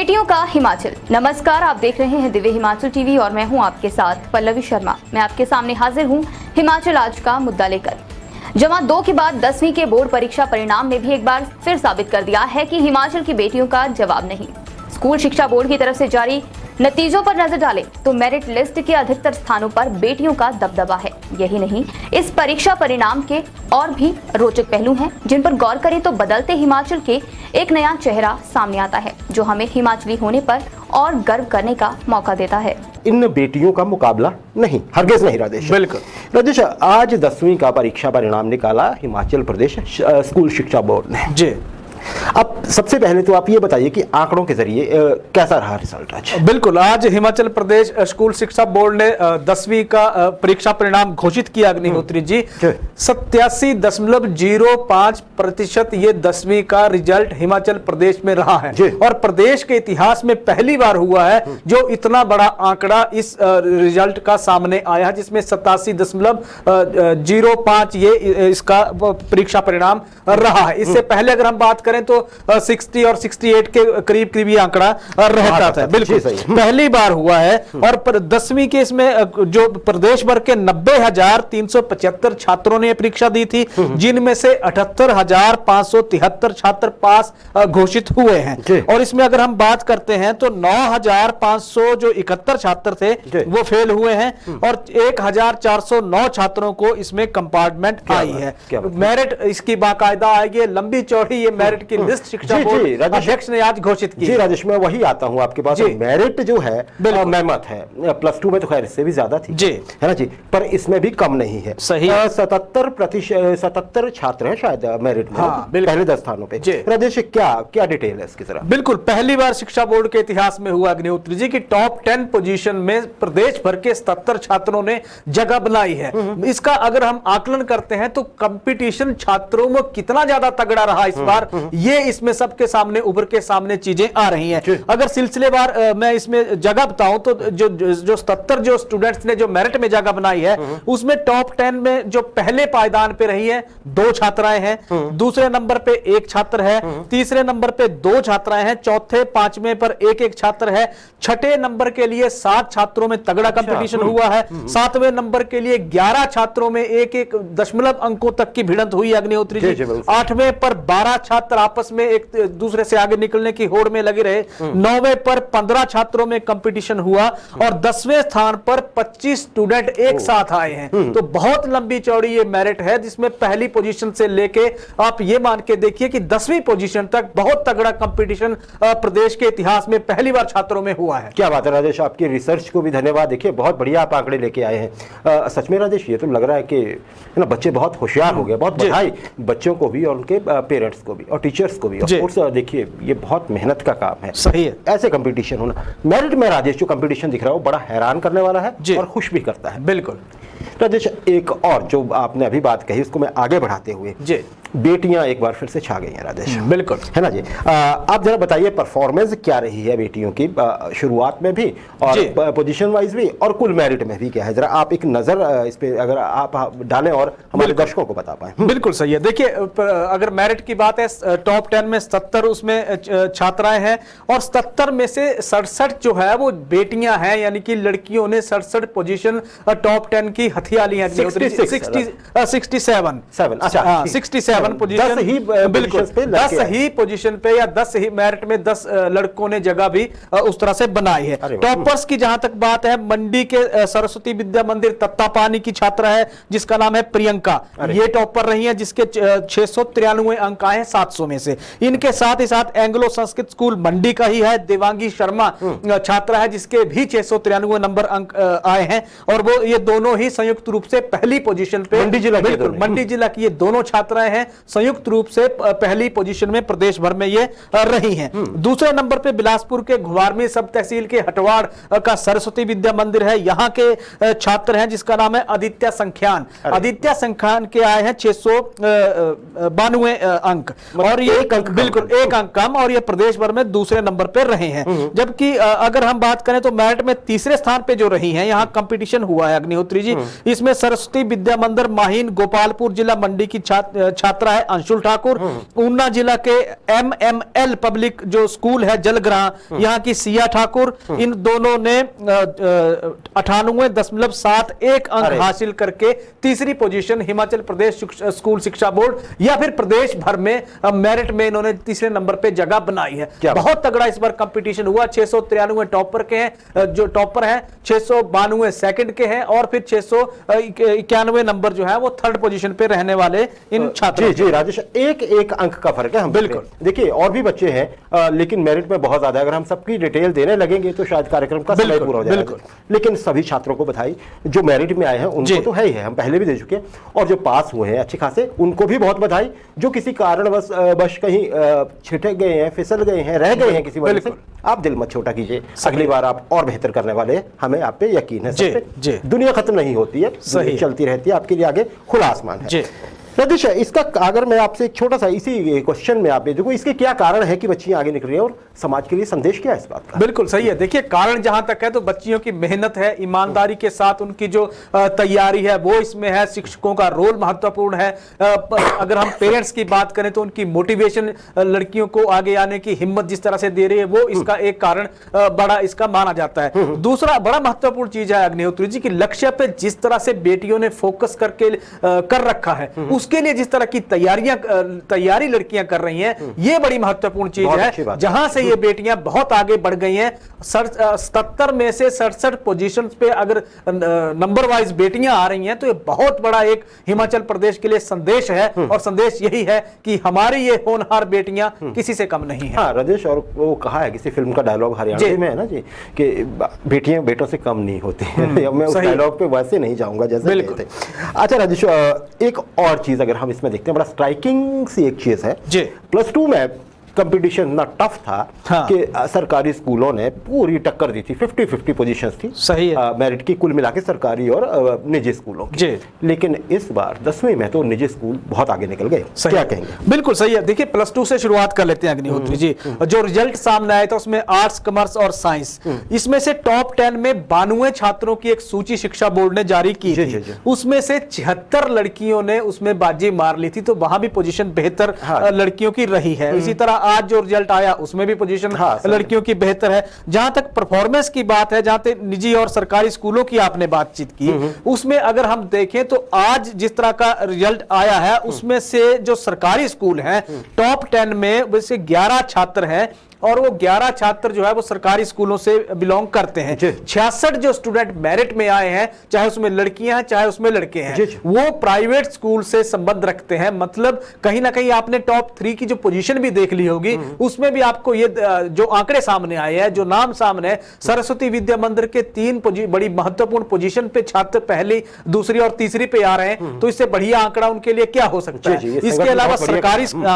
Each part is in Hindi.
बेटियों का हिमाचल। नमस्कार, आप देख रहे हैं दिव्य हिमाचल टीवी और मैं हूं आपके साथ पल्लवी शर्मा। मैं आपके सामने हाजिर हूं हिमाचल आज का मुद्दा लेकर। जमा 2 के बाद 10वीं के बोर्ड परीक्षा परिणाम ने भी एक बार फिर साबित कर दिया है कि हिमाचल की बेटियों का जवाब नहीं। स्कूल शिक्षा बोर्ड की तरफ से जारी नतीजों पर नजर डालें तो मेरिट लिस्ट के अधिकतर स्थानों पर बेटियों का दबदबा है। यही नहीं, इस परीक्षा परिणाम के और भी रोचक पहलू हैं जिन पर गौर करें तो बदलते हिमाचल के एक नया चेहरा सामने आता है जो हमें हिमाचली होने पर और गर्व करने का मौका देता है। इन बेटियों का मुकाबला नहीं, हरगिज नहीं राजेश। बिल्कुल राजेश, आज 10वीं का परीक्षा परिणाम निकाला हिमाचल प्रदेश स्कूल शिक्षा बोर्ड ने। जी, अब सबसे पहले तो आप ये बताइए कि आंकड़ों के जरिए कैसा रहा रिजल्ट आज? बिल्कुल, आज हिमाचल प्रदेश स्कूल शिक्षा बोर्ड ने 10वीं का परीक्षा परिणाम घोषित किया। अग्निहोत्री जी, 87.05% ये 10वीं का रिजल्ट हिमाचल प्रदेश में रहा है और प्रदेश के इतिहास में पहली बार हुआ है जो इतना बड़ा आंकड़ा इस रिजल्ट का सामने आया, जिसमें 87.05 ये इसका परीक्षा परिणाम रहा है। इससे पहले अगर हम बात करें तो 60 और 68 के करीब करीब ये आंकड़ा रहता था। बिल्कुल पहली बार हुआ है। और 10वीं के इसमें जो प्रदेश भर के 90,375 छात्रों ने परीक्षा दी थी, जिनमें से 78,573 छात्र पास घोषित हुए हैं। और इसमें अगर हम बात करते हैं तो 9,571 छात्र थे वो फेल हुए हैं और 1,409 छात्रों को इसमें कंपार्टमेंट आई है। मेरिट इसकी बाकायदा आएगी, लंबी चौड़ी ये मेरिट की लिस्ट शिक्षा बोर्ड अध्यक्ष ने आज घोषित की। जी राजेश, मैं वही आता हूं आपके पास। मेरिट जो है मेहमत है, +2 में तो खैर इससे भी ज्यादा थी जी, है ना जी, पर इसमें भी कम नहीं है। सही 77 छात्र हैं शायद मेरिट में, पहले 10 स्थानों पे। राजेश, क्या डिटेल है इसकी तरह? बिल्कुल, पहली बार शिक्षा बोर्ड के इतिहास में हुआ अग्निहोत्री जी की टॉप 10 पोजीशन में प्रदेश भर के 77 छात्रों ने जगह बनाई है। इसका अगर हम आकलन करते हैं तो कंपटीशन छात्रों में कितना ज्यादा तगड़ा रहा इस बार, ये इसमें सबके सामने उभर के सामने चीजें आ रही हैं। अगर सिलसिलेवार मैं इसमें जगह बताऊं तो जो 77 जो स्टूडेंट्स ने जो मेरिट में जगह बनाई है उसमें टॉप 10 में जो पहले पायदान पे रही है 2 छात्राएं हैं, दूसरे नंबर पे 1 छात्र है, तीसरे नंबर पे 2 छात्राएं हैं, चौथे 5वें पर 1 छात्र है, छठे नंबर के लिए 7 छात्रों में तगड़ा कंपटीशन हुआ है, 7वें नंबर के लिए 11 छात्रों में 1-1 दशमलव अंकों तक की भिड़ंत हुई अग्निहोत्री जी, 8वें पर 12 छात्र आपस में एक दूसरे से आगे निकलने की होड़ में लगे रहे, 9वें पर 15 छात्रों में कंपटीशन हुआ और 10वें स्थान पर 25 स्टूडेंट एक साथ आए हैं। तो बहुत लंबी चौड़ी ये मेरिट है जिसमें पहली पोजीशन से लेके आप ये मान के देखिए कि 10वीं पोजीशन तक बहुत तगड़ा कंपटीशन प्रदेश के इतिहास में पहली बार छात्रों में हुआ है। क्या बात है राजेश, आपकी रिसर्च को भी धन्यवाद। देखिए बहुत बढ़िया आप आंकड़े लेके आए हैं। सच में राजेश, ये तो लग रहा है कि ना बच्चे बहुत होशियार हो गए। बहुत बधाई बच्चों को भी और उनके पेरेंट्स को भी और टीचर्स को भी। देखिए ये बहुत मेहनत का काम है। सही है, ऐसे कंपटीशन होना। मेरिट में राजेश जो कंपटीशन दिख रहा है वो बड़ा हैरान करने वाला है और खुश भी करता है। बिल्कुल राजेश, एक और जो आपने अभी बात कही उसको मैं आगे बढ़ाते हुए, जी बेटियां एक बार फिर से छा गई हैं राजेश। बिल्कुल, है ना जी। आप जरा बताइए परफॉर्मेंस क्या रही है बेटियों की, शुरुआत में भी और पोजीशन वाइज भी और कुल मेरिट में भी क्या है, जरा आप एक नजर इस पे अगर आप डालें और हमारे दर्शकों को बता पाएं। बिल्कुल सही है। देखिए अगर मेरिट की बात है टॉप 10 में 77 उसमें छात्राएं हैं और 77 में से 67 जो है वो बेटियां हैं, यानी कि लड़कियों ने 67 पोजीशन टॉप 10 की हथिया ली है। 67 पोजीशन, बिल्कुल 10 ही पोजीशन पे या 10 ही मेरिट में 10 लड़कों ने जगह भी उस तरह से बनाई है। टॉपर्स की जहां तक बात है, मंडी के सरस्वती विद्या मंदिर तत्तापानी की छात्रा है जिसका नाम है प्रियंका, ये टॉपर रही है जिसके 693 अंक आए हैं 700 में से। इनके साथ ही साथ एंग्लो संस्कृत स्कूल मंडी का ही है देवांगी शर्मा छात्रा है जिसके भी 693 नंबर अंक आए हैं और वो ये दोनों ही संयुक्त रूप से पहली पोजीशन पे, मंडी जिला की ये दोनों छात्राएं हैं, संयुक्त रूप से पहली पोजीशन में प्रदेश भर में ये रही हैं। दूसरे नंबर पे बिलासपुर के घुवारमी सब तहसील के हटवाड़ का सरस्वती विद्या मंदिर है, यहाँ के छात्र हैं जिसका नाम है आदित्य संख्यान। आदित्य संख्यान के आए हैं 692 अंक और ये बिल्कुल 1 अंक कम और ये प्रदेश भर में दूसरे नंबर पे रहे हैं। जबकि अगर हम बात करें तो मेरिट में तीसरे स्थान पे जो रही हैं, यहाँ कंपटीशन हुआ है अग्निहोत्री जी, इसमें सरस्वती विद्या मंदिर माहिन गोपालपुर जिला मंडी की छात्रा छात्रा है अंशुल ठाकुर, ऊना जिला के MML पब्लिक जो स्कूल है जलग्रां, यहाँ की सिया ठाकुर, इन दोनों ने 98.71 अंक हासिल करके तीसरी पोजीशन हिमाचल प्रदेश स्कूल शिक्षा बोर्ड या फिर प्रदेश भर में मेरिट में इन्होंने तीसरे नंबर पे जगह बनाई है। बहुत तगड़ा इस बार कंपटीशन हुआ। 693 टॉपर के हैं, जो टॉपर हैं 692 सेकंड के हैं, और फिर 691 नंबर जो है वो थर्ड पोजीशन पे रहने वाले इन छात्रों। जी राजेश, एक अंक का फर्क है हम बिल्कुल। देखिए और भी बच्चे हैं लेकिन मेरिट में बहुत ज्यादा, अगर हम सबकी डिटेल देने लगेंगे तो शायद कार्यक्रम का समय पूरा हो जाएगा। लेकिन सभी छात्रों को बधाई, जो मेरिट में आए हैं उनको तो है ही है, हम पहले भी दे चुके हैं, और जो पास हुए हैं अच्छे खासे उनको भी बहुत बधाई। जो किसी कारणवश कहीं छिटक गए हैं, फिसल गए हैं, रह गए हैं किसी वजह से, आप दिल मत छोटा कीजिए, अगली बार आप और बेहतर करने वाले हैं, हमें आप पे यकीन है। सब पे दुनिया खत्म नहीं होती है, सही चलती रहती है, आपके लिए आगे खुला आसमान है। रजनीश, इसका अगर मैं आपसे एक छोटा सा इसी क्वेश्चन में आप देखो, इसके क्या कारण है कि बच्चियां आगे निकल रही हैं और समाज के लिए संदेश क्या है इस बात का? बिल्कुल सही है। देखिए कारण जहां तक है तो बच्चियों की मेहनत है, ईमानदारी के साथ उनकी जो तैयारी है वो इसमें है, शिक्षकों का रोल महत्वपूर्ण है। अगर हम पेरेंट्स की बात करें तो उनकी मोटिवेशन, लड़कियों को आगे आने की हिम्मत जिस तरह से दे रही है वो इसका एक कारण बड़ा इसका माना जाता है। दूसरा बड़ा महत्वपूर्ण चीज है अग्निहोत्री जी की लक्ष्य पे जिस तरह से बेटियों ने फोकस करके कर रखा है, उसके लिए जिस तरह की तैयारी लड़कियां कर रही हैं, ये बड़ी महत्वपूर्ण चीज है। जहां से ये बेटियां बहुत आगे बढ़ गई हैं, 77 में से 67 पोजीशंस पे अगर नंबर वाइज बेटियां आ रही हैं तो ये बहुत बड़ा एक हिमाचल प्रदेश के लिए संदेश है, और संदेश यही है कि हमारी ये होनहार बेटियां किसी से कम नहीं है। हाँ राजेश, और वो कहा है किसी फिल्म का डायलॉग हरियाणा में है ना जी, कि बेटियां बेटों से कम नहीं होती है। मैं उस डायलॉग पे वैसे नहीं जाऊंगा जैसे कहते। अच्छा राजेश, एक और चीज अगर हम इसमें देखते हैं, बड़ा स्ट्राइकिंग सी एक चीज है जी। +2 में कंपटीशन इतना टफ था कि सरकारी स्कूलों ने पूरी टक्कर दी थी, 50-50 पोजीशंस थी, सही है, मेरिट की कुल मिला के सरकारी और निजी स्कूलों की। लेकिन इस बार 10वीं में तो निजी स्कूल बहुत आगे निकल गए, क्या कहेंगे? बिल्कुल सही है। देखिए +2 से शुरुआत कर लेते हैं अग्निहोत्री जी। जो रिजल्ट सामने आया था उसमें आर्ट्स, कॉमर्स और साइंस, इसमें से टॉप 10 में 92 छात्रों की एक सूची शिक्षा बोर्ड ने जारी की थी। उसमें से 76 लड़कियों ने उसमें बाजी मार ली थी, तो वहां भी पोजीशन बेहतर लड़कियों की रही है। इसी तरह आज जो रिजल्ट आया उसमें भी पोजीशन लड़कियों की बेहतर है। जहां तक परफॉर्मेंस की बात है, जहां तक निजी और सरकारी स्कूलों की आपने बातचीत की, उसमें अगर हम देखें तो आज जिस तरह का रिजल्ट आया है उसमें से जो सरकारी स्कूल हैं टॉप 10 में वैसे 11 छात्र हैं, और वो 11 छात्र जो है वो सरकारी स्कूलों से बिलोंग करते हैं। 66 जो स्टूडेंट मेरिट में आए हैं, चाहे उसमें लड़कियां हैं चाहे उसमें लड़के हैं, वो प्राइवेट स्कूल से संबंध रखते हैं। मतलब कहीं ना कहीं आपने टॉप 3 की जो पोजीशन भी देख ली होगी, उसमें भी आपको ये जो आंकड़े सामने आए हैं, जो नाम सामने है, सरस्वती विद्या मंदिर के 3 बड़ी महत्वपूर्ण पोजीशन पे छात्र पहली, दूसरी और तीसरी पे आ रहे हैं, तो इससे बढ़िया आंकड़ा उनके लिए क्या हो सकता है? इसके अलावा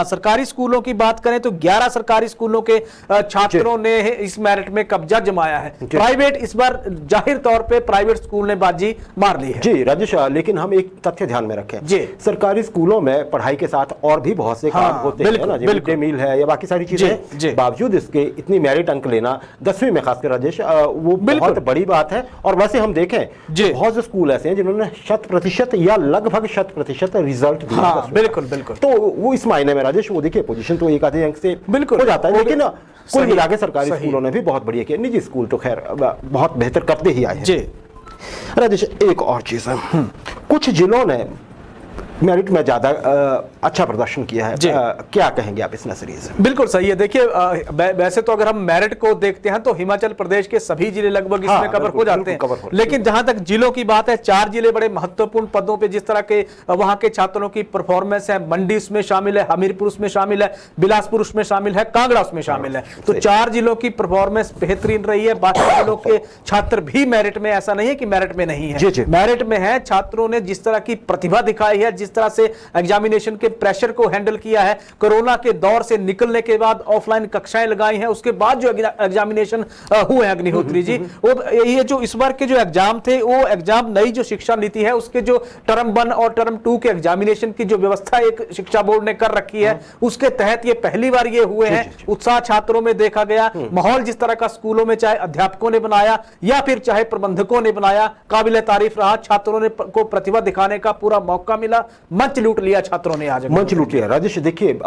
सरकारी स्कूलों की बात करें तो 11 सरकारी स्कूलों के छात्रों ने इस मेरिट में कब्जा जमाया है। प्राइवेट इस बार जाहिर तौर पे प्राइवेट स्कूल ने बाजी मार ली है जी राजेश। लेकिन हम एक तथ्य ध्यान में रखें जी, सरकारी स्कूलों में पढ़ाई के साथ और भी बहुत से काम होते हैं ना, मिड डे मील है या बाकी सारी चीजें, बावजूद इसके इतनी मेरिट अंक लेना 10वीं में खासकर राजेश, वो बहुत बड़ी बात है। और वैसे हम देखें बहुत से स्कूल ऐसे हैं जिन्होंने 100% या लगभग 100% रिजल्ट दिया। बिल्कुल बिल्कुल। तो वो इस मायने में राजेश, वो देखिए पोजीशन तो एक आधे अंक से बिल्कुल हो जाता है, लेकिन कुल मिला के सरकारी स्कूलों ने भी बहुत बढ़िया किया, निजी स्कूल तो खैर बहुत बेहतर करते ही आए हैं। राजेश, एक और चीज है, कुछ जिलों ने मेरिट में ज्यादा अच्छा प्रदर्शन किया है, क्या कहेंगे आप इस नजरिए से? बिल्कुल सही है। देखिए वैसे तो अगर हम मेरिट को देखते हैं तो हिमाचल प्रदेश के सभी जिले लगभग इसमें कवर हो जाते हैं, लेकिन जहां तक जिलों की बात है, 4 जिले बड़े महत्वपूर्ण पदों पे जिस तरह के वहां के छात्रों की परफॉर्मेंस है, मंडी उसमें शामिल है, हमीरपुर उसमें शामिल है, बिलासपुर उसमें शामिल है, कांगड़ा उसमें शामिल है, तो 4 जिलों की परफॉर्मेंस बेहतरीन रही है। बाकी जिलों के छात्र भी मेरिट में, ऐसा नहीं है कि मेरिट में नहीं है, मेरिट में है। छात्रों ने जिस तरह की प्रतिभा दिखाई है, जिस तरह से एग्जामिनेशन के प्रेशर को हैंडल किया है, कोरोना के दौर से निकलने के बाद ऑफलाइन कक्षाएं लगाई हैं, उसके बाद जो एग्जामिनेशन हुए हैं अग्निहोत्री जी, वो ये जो इस बार के जो एग्जाम थे, वो एग्जाम नई जो शिक्षा नीति है उसके जो टर्म 1 और टर्म 2 के एग्जामिनेशन की जो व्यवस्था एक शिक्षा बोर्ड ने कर रखी है, उसके तहत ये पहली बार ये हुए हैं। उत्साह छात्रों में देखा गया, माहौल जिस तरह का स्कूलों में चाहे अध्यापकों ने बनाया या फिर चाहे प्रबंधकों ने बनाया, काबिल तारीफ रहा। छात्रों ने को प्रतिभा दिखाने का पूरा मौका मिला, मंच लूट लिया छात्रों ने आज। मंच लूट लिया। राजेश देखिए,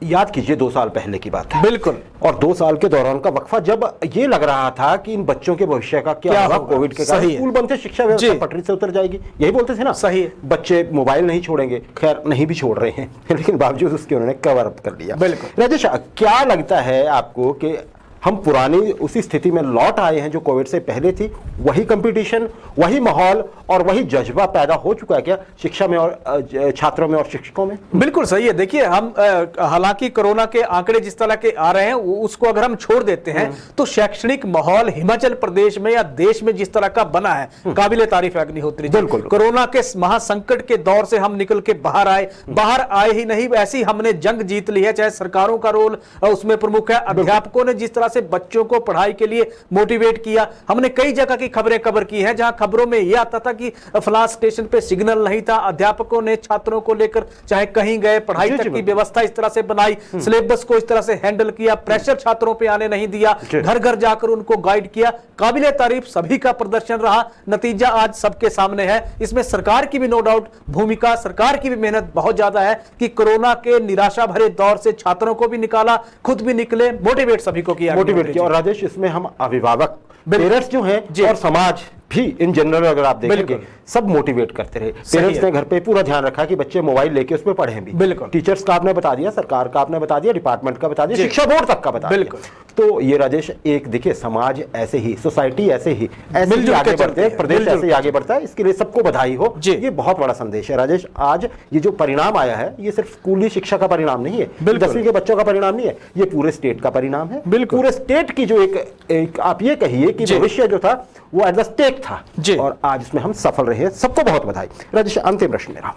याद कीजिए 2 साल पहले की बात है। बिल्कुल। और 2 साल के दौरान का वक्फा, जब ये लग रहा था कि इन बच्चों के भविष्य का क्या होगा, कोविड के कारण स्कूल बंद थे, शिक्षा व्यवस्था पटरी से उतर जाएगी, यही बोलते थे ना। सही है। बच्चे मोबाइल नहीं छोड़ेंगे, खैर नहीं भी छोड़ रहे हैं लेकिन बावजूद उसके उन्होंने कवर अप कर लिया। बिल्कुल। राजेश, क्या लगता है आपको कि हम पुरानी उसी स्थिति में लौट आए हैं जो कोविड से पहले थी? वही कंपटीशन, वही माहौल और वही जज्बा पैदा हो चुका है क्या शिक्षा में और छात्रों में और शिक्षकों में? बिल्कुल सही है। देखिए, हम हालांकि कोरोना के आंकड़े जिस तरह के आ रहे हैं उसको अगर हम छोड़ देते हैं तो शैक्षणिक माहौल हिमाचल प्रदेश में या देश में जिस तरह का बना है, काबिले तारीफ है अग्निहोत्री जी। बिल्कुल। कोरोना के महासंकट के दौर से हम निकल के बाहर आए ही नहीं, ऐसी हमने जंग जीत ली है। चाहे सरकारों का रोल उसमें प्रमुख है, अध्यापकों ने जिस तरह से बच्चों को पढ़ाई के लिए मोटिवेट किया। हमने कई जगह की खबरें कवर की हैं जहां खबरों में यह आता था कि फलां स्टेशन पे सिग्नल नहीं था, अध्यापकों ने छात्रों को लेकर चाहे कहीं गए, पढ़ाई तक की व्यवस्था इस तरह से बनाई, सिलेबस को इस तरह से हैंडल किया, प्रेशर छात्रों पे आने नहीं दिया, घर घर जाकर उनको गाइड किया। काबिले तारीफ सभी का प्रदर्शन रहा, नतीजा आज सबके सामने है। इसमें सरकार की भी नो डाउट भूमिका, सरकार की भी मेहनत बहुत ज्यादा है कि कोरोना के निराशा भरे दौर से छात्रों को भी निकाला, खुद भी निकले, मोटिवेट सभी को किया। और राजेश, इसमें हम अभिभावक, पेरेंट्स जो हैं और समाज भी इन जनरल अगर आप देखेंगे सब मोटिवेट करते रहे। पेरेंट्स ने घर पे पूरा ध्यान रखा कि बच्चे मोबाइल लेके उसमें पढ़ें भी। बिल्कुल। टीचर्स का आपने बता दिया, सरकार का आपने बता दिया, डिपार्टमेंट का बता दिया, शिक्षा बोर्ड तक का बता दिया। बिल्कुल। तो ये राजेश, एक देखिए समाज ऐसे ही, सोसाइटी ऐसे ही आगे बढ़ते हैं, प्रदेश ऐसे ही आगे बढ़ता है, इसके लिए सबको बधाई हो। ये बहुत बड़ा संदेश है राजेश। आज ये जो परिणाम आया है ये सिर्फ स्कूली शिक्षा का परिणाम नहीं है, 10वीं के बच्चों का परिणाम नहीं है, ये पूरे स्टेट का परिणाम है। पूरे स्टेट की जो एक आप ये कहिए कि भविष्य जो था वो एट द स्टेक था और आज इसमें हम सफल रहे हैं, सबको बहुत बधाई। राजेश, अंतिम प्रश्न मेरा,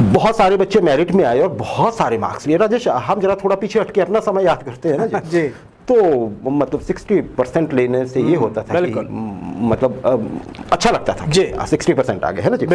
बहुत सारे बच्चे मेरिट में आए और बहुत सारे मार्क्स लिए। राजेश, हम जरा थोड़ा पीछे हटके अपना समय याद करते हैं ना जी, तो मतलब 60% लेने से ये होता था कि मतलब अच्छा लगता था जी, 60% आ गए है ना जी।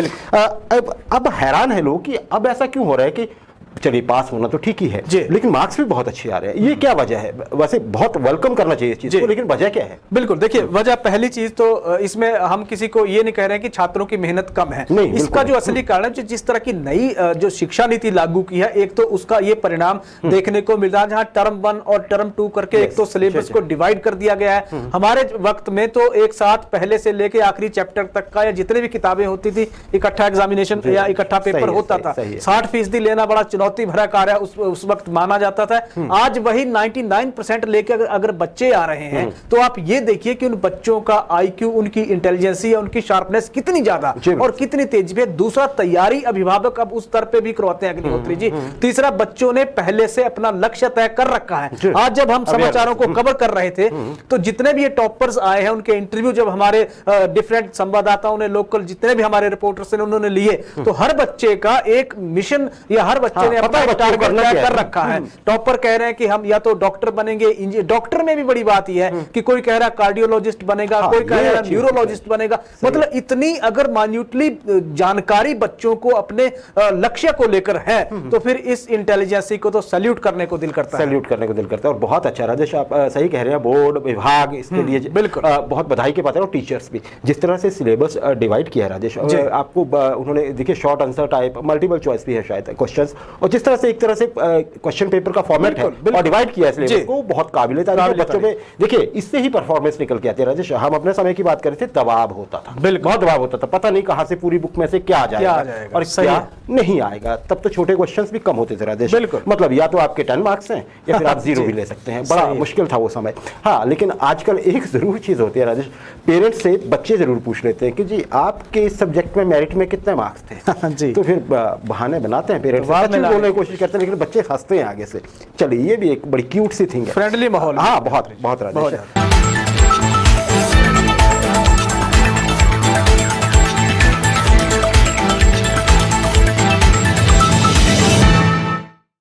अब हैरान है लोग कि अब ऐसा क्यों हो रहा है कि चलिए पास होना तो ठीक ही है लेकिन मार्क्स भी बहुत अच्छे आ रहे हैं, ये क्या वजह है? वैसे बहुत वेलकम करना चाहिए इस चीज को, लेकिन वजह क्या है? बिल्कुल, देखिए वजह, पहली चीज तो इसमें हम किसी को ये नहीं कह रहे हैं कि छात्रों की मेहनत कम है, इसका जो असली कारण है जिस तरह की नई जो शिक्षा नीति लागू की है, एक तो उसका ये परिणाम देखने को मिल रहा है जहां टर्म 1 और टर्म 2 करके एक तो सिलेबस को डिवाइड कर दिया गया है। हमारे वक्त में तो एक साथ पहले से लेके आखिरी चैप्टर तक का या जितने भी किताबें होती थी इकट्ठा एग्जामिनेशन या इकट्ठा पेपर होता था। 60% लेना बड़ा चुनौती भरा कार्य उस वक्त माना जाता था। आज वही 99% लेके अगर बच्चे आ रहे हैं तो आप ये देखिए कि उन बच्चों का आईक्यू, उनकी इंटेलिजेंसी या उनकी शार्पनेस कितनी ज्यादा और कितनी तेज है। दूसरा, तैयारी अभिभावक अब उस स्तर पे भी करवाते हैं अग्निहोत्री जी। तीसरा, बच्चों ने पहले से अपना लक्ष्य तय कर रखा है। आज जब हम समाचारों को कवर कर रहे थे तो जितने भी ये टॉपर्स आए हैं उनके इंटरव्यू जब हमारे डिफरेंट संवाददाताओं ने, लोकल जितने भी हमारे रिपोर्टर्स ने उन्होंने लिए, तो हर बच्चे का एक मिशन या हर बच्चे ने अपना टारगेट तय कर रखा है। टॉपर कह रहे हैं कि हम या तो डॉक्टर बनेंगे, डॉक्टर में भी बड़ी बात यह है कि कोई कह रहा कार्डियोलॉजिस्ट बनेगा, कोई कह रहा न्यूरोलॉजिस्ट बनेगा। मतलब इतनी अगर माइन्यूटली जानकारी बच्चों को अपने लक्ष्य को लेकर है तो फिर इस इंटेलिजेंसी को तो सैल्यूट करने को दिल करता है, सैल्यूट करने को दिल करता है। और बहुत अच्छा राजेश, आप सही कह रहे हैं, बोर्ड विभाग इसके लिए बिल्कुल बहुत बधाई के पात्र है, और टीचर्स भी जिस तरह से सिलेबस डिवाइड किया है राजेश। आपको उन्होंने देखिए short answer type, multiple choice भी है शायद क्वेश्चंस, और जिस तरह से एक तरह से क्वेश्चन पेपर का फॉर्मेट है और डिवाइड किया है सिलेबस को, बहुत काबिल तारीफ। बच्चों में देखिए इससे ही परफॉर्मेंस निकल के आती है राजेश। हम अपने समय की बात कर रहे थे, दबाव होता था, बहुत दबाव होता था, पता नहीं कहां से पूरी बुक में से क्या आ जाएगा और क्या नहीं आएगा। तब तो छोटे क्वेश्चंस भी कम होते थे राजेश, मतलब या तो आपके 10 मार्क्स हैं या फिर आप 0 भी ले सकते हैं। बड़ा मुश्किल था वो समय। हाँ, लेकिन आजकल एक जरूर चीज होती है राजेश, पेरेंट्स से बच्चे जरूर पूछ लेते हैं कि जी आपके इस सब्जेक्ट में मेरिट में कितने मार्क्स थे तो फिर बहाने बनाते हैं पेरेंट्स, बोलने की कोशिश करते हैं, लेकिन बच्चे हंसते हैं आगे से। चलिए, ये भी एक बड़ी क्यूट सी थिंग है, फ्रेंडली माहौल। हाँ, बहुत बहुत राजेश।